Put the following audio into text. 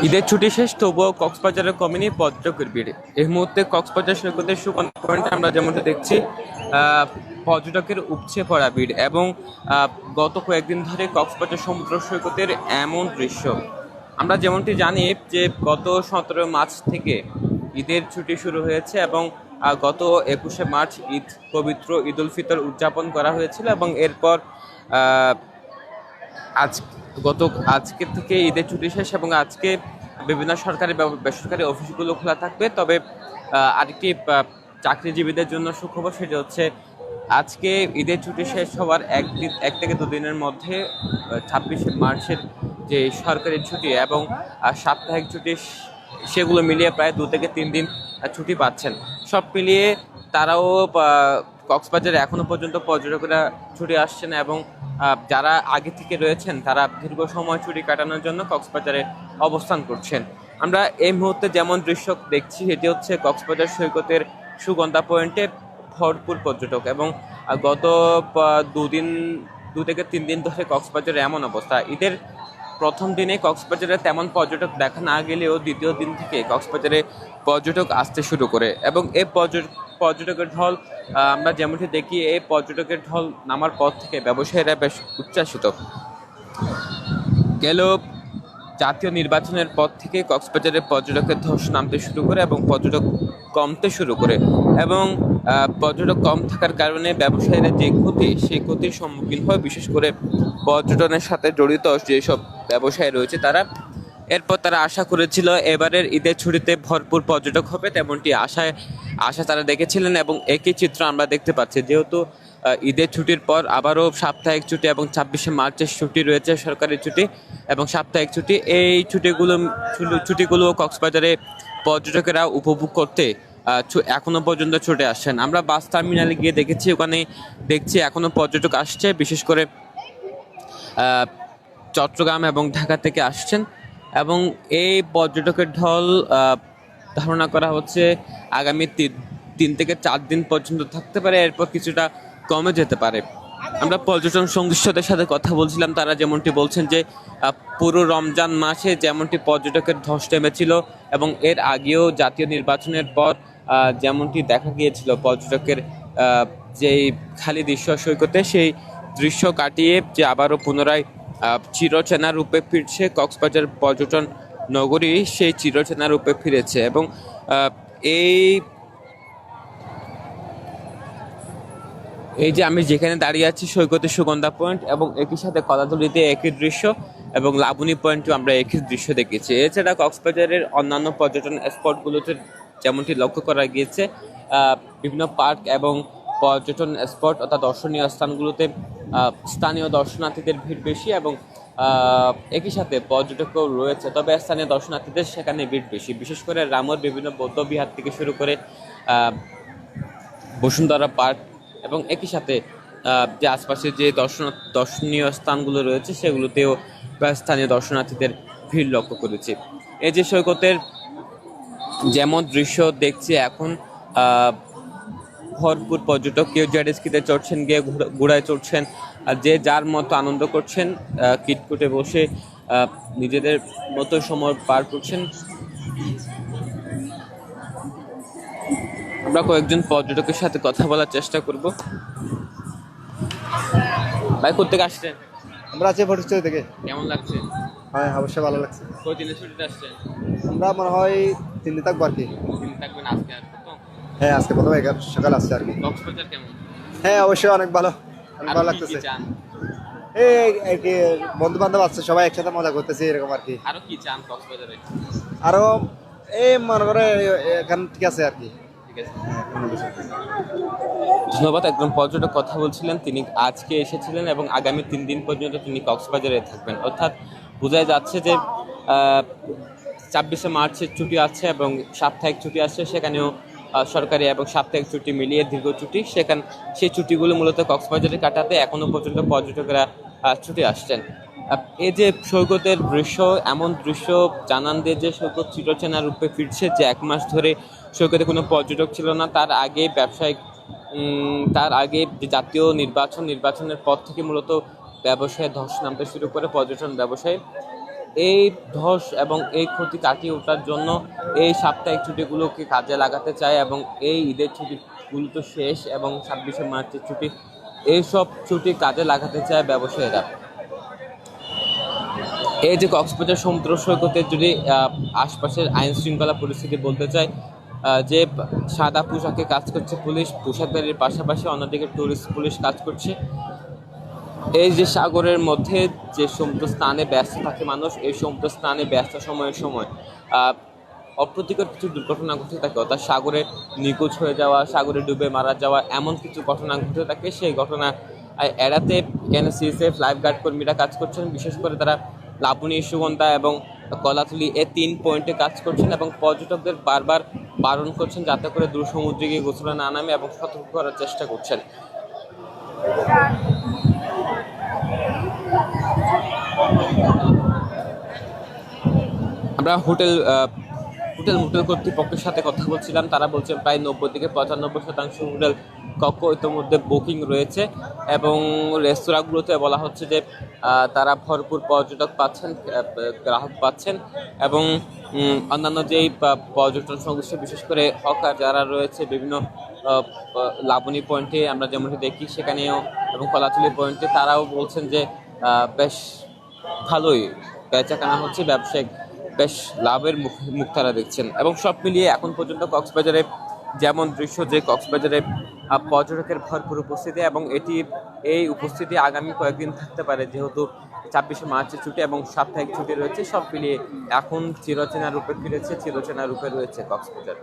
ঈদের ছুটি শেষ, তবুও কক্সবাজারে কমেনি পর্যটকের ভিড়। এই মুহূর্তে কক্সবাজার সৈকতের সুগন্ধা পয়েন্টে আমরা যেমনটা দেখছি, পর্যটকের উপচে পড়া ভিড় এবং গত কয়েকদিন ধরে কক্সবাজার সমুদ্র সৈকতের এমন দৃশ্য। আমরা যেমনটি জানি যে গত 17 মার্চ থেকে ঈদের ছুটি শুরু হয়েছে এবং গত 21শে মার্চ পবিত্র ঈদ উল ফিতর উদযাপন করা হয়েছিল এবং এরপর আজ আজকে থেকে ঈদের ছুটি শেষ এবং আজকে বিভিন্ন সরকারি বেসরকারি অফিসগুলো খোলা থাকবে। তবে আরেকটি চাকরিজীবীদের জন্য সুখবর, সেটা হচ্ছে আজকে ঈদের ছুটি শেষ হওয়ার এক থেকে দুদিনের মধ্যে 26শে মার্চের যে সরকারি ছুটি এবং সাপ্তাহিক ছুটি, সেগুলো মিলিয়ে প্রায় 2 থেকে 3 দিন ছুটি পাচ্ছেন। সব মিলিয়ে তারাও কক্সবাজারে এখনো পর্যন্ত পর্যটকরা ছুটি আসছেন এবং যারা আগে থেকে রয়েছেন তারা দীর্ঘ সময় ছুটি কাটানোর জন্য কক্সবাজারে অবস্থান করছেন। আমরা এই মুহূর্তে যেমন দৃশ্য দেখছি, এটি হচ্ছে কক্সবাজার সৈকতের সুগন্ধা পয়েন্টে ভরপুর পর্যটক এবং গত 2 থেকে 3 দিন ধরে কক্সবাজারে এমন অবস্থা। ঈদের প্রথম দিনে কক্সবাজারে তেমন পর্যটক দেখা না গেলেও দ্বিতীয় দিন থেকে কক্সবাজারে পর্যটক আসতে শুরু করে এবং এই পর্যটকের ঢল আমরা যেমনটি দেখি, এই পর্যটকের ঢল নামার পর থেকে ব্যবসায়ীরা বেশ উচ্ছ্বাসিত। গেল জাতীয় নির্বাচনের পর থেকে কক্সবাজারে পর্যটকের ধস নামতে শুরু করে এবং পর্যটক কমতে শুরু করে এবং পর্যটক কম থাকার কারণে ব্যবসায়ীরা যে ক্ষতি, সেই ক্ষতির সম্মুখীন হয় বিশেষ করে পর্যটনের সাথে জড়িত যেসব ব্যবসায়ী রয়েছে তারা। এরপর তারা আশা করেছিল এবারের ঈদের ছুটিতে ভরপুর পর্যটক হবে, তেমনটি আশা তারা দেখেছিলেন এবং একই চিত্র আমরা দেখতে পাচ্ছি। যেহেতু ঈদের ছুটির পর আবারও সাপ্তাহিক ছুটি এবং 26শে মার্চের ছুটি রয়েছে, সরকারি ছুটি এবং সাপ্তাহিক ছুটি, এই ছুটিগুলো কক্সবাজারে পর্যটকেরা উপভোগ করতে এখনো পর্যন্ত ছুটে আসছেন। আমরা বাস টার্মিনালে গিয়ে দেখেছি, ওখানে দেখছি এখনো পর্যটক আসছে, বিশেষ করে চট্টগ্রাম এবং ঢাকা থেকে আসছেন এবং এই পর্যটকের ঢল ধারণা করা হচ্ছে আগামী 3 থেকে 4 দিন পর্যন্ত থাকতে পারে, এরপর কিছুটা কমে যেতে পারে। আমরা পর্যটন সংশ্লিষ্টদের সাথে কথা বলছিলাম, তারা যেমনটি বলছেন যে পুরো রমজান মাসে যেমনটি পর্যটকের ধস নেমেছিল এবং এর আগেও জাতীয় নির্বাচনের পর যেমনটি দেখা গিয়েছিল পর্যটকের যেই খালি দৃশ্য সৈকতে, সেই দৃশ্য কাটিয়ে যে আবারও পুনরায় চিরচেনা রূপে ফিরছে কক্সবাজার পর্যটন নগরী, সেই চিরচেনা রূপে ফিরেছে এবং এই যে আমি যেখানে দাঁড়িয়ে আছি সৈকতের সুগন্ধা পয়েন্ট এবং একই সাথে কলাতলিতে একই দৃশ্য এবং লাবণী পয়েন্টেও আমরা একই দৃশ্য দেখেছি। এছাড়া কক্সবাজারের অন্যান্য পর্যটন স্পটগুলোতে যেমনটি লক্ষ্য করা গিয়েছে, বিভিন্ন পার্ক এবং পর্যটন স্পট অর্থাৎ দর্শনীয় স্থানগুলোতে স্থানীয় দর্শনার্থীদের ভিড় বেশি এবং একই সাথে পর্যটকও রয়েছে, তবে স্থানীয় দর্শনার্থীদের সেখানে ভিড় বেশি। বিশেষ করে রামুর বিভিন্ন বৌদ্ধ বিহার থেকে শুরু করে বসুন্ধরা পার্ক এবং একই সাথে যে আশপাশে যে দর্শনীয় স্থানগুলো রয়েছে সেগুলোতেও স্থানীয় দর্শনার্থীদের ভিড় লক্ষ্য করেছি। এই যে সৈকতের যেমন দৃশ্য দেখছি এখন, ভরপুর পর্যটক, কেউ জেটস্কিতে চড়ছেন, গিয়ে ঘোড়ায় চড়ছেন, আর যে যার মতো আনন্দ করছেন, কিটকুটে বসে নিজেদের মতো সময় পার করছেন। আমরা কয়েকজন পর্যটকের সাথে কথা বলার চেষ্টা করব। ভাই, কোথেকে আসছেন? আমরা আছি ফটিকছড়ি থেকে। কেমন লাগছে? হ্যাঁ, অবশ্যই ভালো লাগছে। কয়দিনের ছুটিতে আসছেন? আমরা মনে হয় 3 দিন থাকবো আর কি। 3 দিন থাকবেন? আজকে আর প্রথম? হ্যাঁ, আজকে প্রথম সকাল আসছে আর কি। কক্সবাজার কেমন? হ্যাঁ, অবশ্যই অনেক ভালো, অনেক ভালো লাগতেছে। এই আর কি বন্ধু বান্ধব আছে, সবাই একসাথে মজা করতেছি এরকম আর কি। আরো কি চান কক্সবাজারে? আরো এই মনে করে এখানে ঠিক আছে আর কি। ঠিক আছে, ধন্যবাদ। একজন পর্যটক কথা বলছিলেন, তিনি আজকে এসেছিলেন এবং আগামী 3 দিন পর্যন্ত তিনি কক্সবাজারে থাকবেন। অর্থাৎ বোঝা যাচ্ছে যে 26শে মার্চের ছুটি আছে এবং সাপ্তাহিক ছুটি আছে, সেখানেও সরকারি এবং সাপ্তাহিক ছুটি মিলিয়ে দীর্ঘ ছুটি, সেই ছুটিগুলো মূলত কক্সবাজারে কাটাতে এখনো পর্যন্ত পর্যটকেরা ছুটে আসছেন। এই যে সৈকতের দৃশ্য, এমন দৃশ্য জানান দিয়ে যে সৈকত চিরচেনা রূপে ফিরছে, যে 1 মাস ধরে সৈকতে কোনো পর্যটক ছিল না। তার আগে যে জাতীয় নির্বাচনের পর থেকে মূলত ব্যবসায় ধস নামতে শুরু করে পর্যটন ব্যবসায়। এই ধস এবং এই ক্ষতি কাটিয়ে ওঠার জন্য এই সাপ্তাহিক ছুটিগুলোকে কাজে লাগাতে চায় এবং এই ঈদের ছুটিগুলো তো শেষ এবং 26শে মার্চের ছুটি, এইসব ছুটি কাজে লাগাতে চায় ব্যবসায়ীরা। এই যে কক্সবাজার সমুদ্র সৈকতের যদি আশপাশের আইন শৃঙ্খলা পরিস্থিতি বলতে চাই, যে সাদা পোশাকে কাজ করছে পুলিশ, পোশাকধারীর পাশাপাশি অন্যদিকে টুরিস্ট পুলিশ কাজ করছে। এই যে সাগরের মধ্যে যে সমুদ্র স্নানে ব্যস্ত থাকে মানুষ, এই সমুদ্র স্নানে ব্যস্ত সময়ের সময় অপ্রীতিকর কিছু দুর্ঘটনা ঘটে থাকে, অর্থাৎ সাগরে নিখোঁজ হয়ে যাওয়া, সাগরে ডুবে মারা যাওয়া, এমন কিছু ঘটনা ঘটে থাকে। সেই ঘটনা এড়াতে এনএসসিএসএফ লাইফগার্ড কর্মীরা কাজ করছেন। বিশেষ করে তারা লাবণী, সুগন্ধা এবং কলাতলি এই 3 পয়েন্টে কাজ করছেন এবং পর্যটকদের বারবার বারণ করছেন যাতে করে দূর সমুদ্রে গিয়ে গোসলে না নামে এবং সতর্ক করার চেষ্টা করছেন। আমরা হোটেল কর্তৃপক্ষের সাথে কথা বলছিলাম, তারা বলছেন প্রায় 90 থেকে 95% হোটেল কক্ষ ইতিমধ্যে বুকিং রয়েছে এবং রেস্তোরাঁগুলোতে বলা হচ্ছে যে তারা ভরপুর পর্যটক পাচ্ছেন, গ্রাহক পাচ্ছেন এবং অন্যান্য যেই পর্যটন সংশ্লিষ্ট বিশেষ করে হকার যারা রয়েছে বিভিন্ন লাবণী পয়েন্টে আমরা যেমনটি দেখি সেখানেও এবং কলাতলি পয়েন্টে, তারাও বলছেন যে বেশ ভালোই বেচা কেনা হচ্ছে, ব্যবসায়িক বেশ লাভের মুখ তারা দেখছেন। এবং সব মিলিয়ে এখন পর্যন্ত কক্সবাজারে যেমন দৃশ্য, যে কক্সবাজারে পর্যটকের ভরপুর উপস্থিতি এবং এই উপস্থিতি আগামী কয়েকদিন থাকতে পারে, যেহেতু 26শে মার্চের ছুটি এবং সাপ্তাহিক ছুটি রয়েছে। সব মিলিয়ে এখন চিরচেনা রূপে ফিরেছে, চিরচেনা রূপে রয়েছে কক্সবাজার।